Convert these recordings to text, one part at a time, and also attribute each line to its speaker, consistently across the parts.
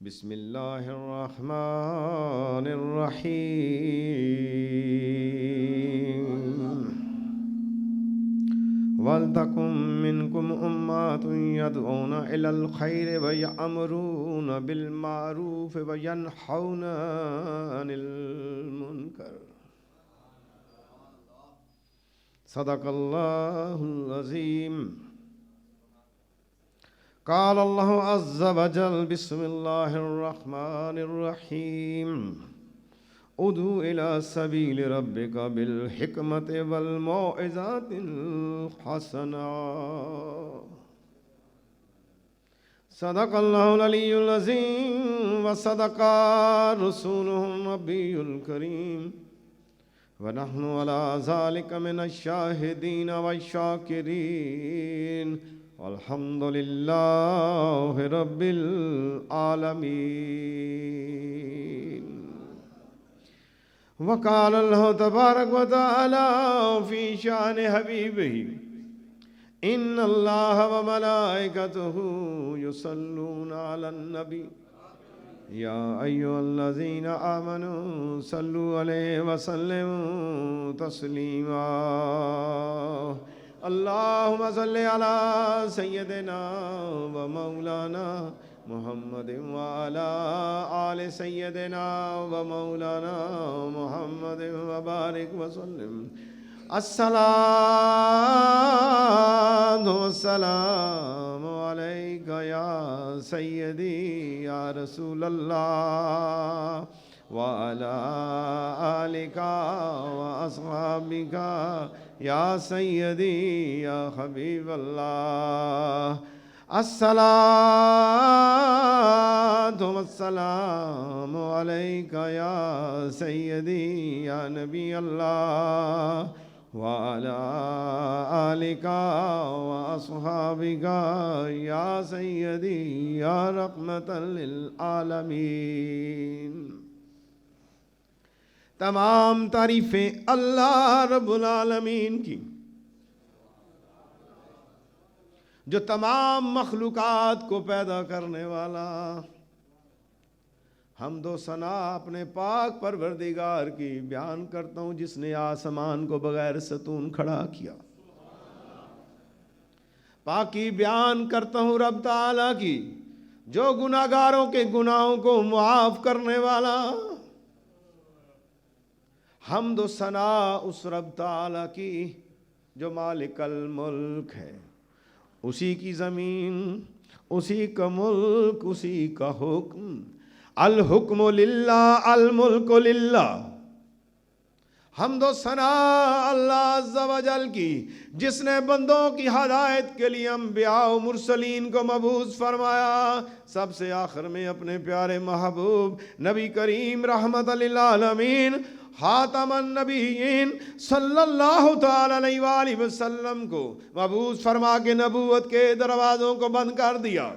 Speaker 1: بسم الله الرحمن الرحيم ولتكن منكم أمة يدعون إلى الخير ويأمرون بالمعروف وينهون عن المنكر صدق الله العظيم. قال الله عز وجل بسم الله الرحمن الرحيم ادعو إلى سبيل ربك بالحكمة والموعظة الحسنة صدق الله العلي العظيم وصدق رسوله النبي الكريم ونحن على ذلك من الشاهدين والشاكرين والحمد لله رب العالمين. وقال الله تبارك وتعالى في شأن حبيبه إن الله وملائكته يصلون على النبي يا أيها الذين آمنوا صلوا عليه وسلموا تسليما. اللهم صل على سيدنا ومولانا محمد وعلى آل سيدنا ومولانا محمد وبارك وسلم. الصلاة والسلام عليك يا سيدي يا رسول الله وعلى آلك وأصحابك يا سيدي يا حبيب الله. الصلاة والسلام عليك يا سيدي يا نبي الله وعلى آلك وأصحابك يا سيدي يا رحمة للعالمين. تمام تعریفیں اللہ رب العالمین کی جو تمام مخلوقات کو پیدا کرنے والا. حمد و ثنا اپنے پاک پروردگار کی بیان کرتا ہوں جس نے آسمان کو بغیر ستون کھڑا کیا. پاکی بیان کرتا ہوں رب تعالیٰ کی جو گناہگاروں کے گناہوں کو معاف کرنے والا. حمد و ثنا اس رب تعالیٰ کی جو مالک الملک ہے، اسی کی زمین، اسی کا ملک، اسی کا حکم. الحکم للہ الملک للہ. حمد و ثنا اللہ عز و جل کی جس نے بندوں کی ہدایت کے لیے انبیاء و مرسلین کو مبعوث فرمایا. سب سے آخر میں اپنے پیارے محبوب نبی کریم رحمت للعالمین خاتم النبیین صلی اللہ تعالی علیہ وآلہ وسلم کو مبعوث فرما کے نبوت کے دروازوں کو بند کر دیا.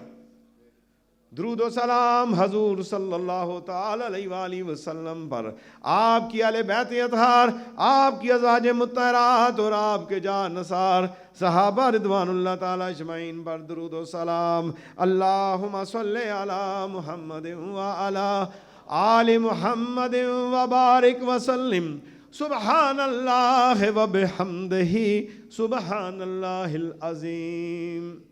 Speaker 1: درود و سلام حضور صلی اللہ تعالی علیہ وآلہ وسلم پر، آپ کی اہل بیت اطہار، آپ کی ازواج مطہرات اور آپ کے جان نثار صحابہ رضوان اللہ تعالی اجمعین پر درود و سلام. اللہم صلی علی محمد وعلی آل محمد وبارک وسلم. سبحان اللہ و بحمدہ سبحان اللہ العظیم.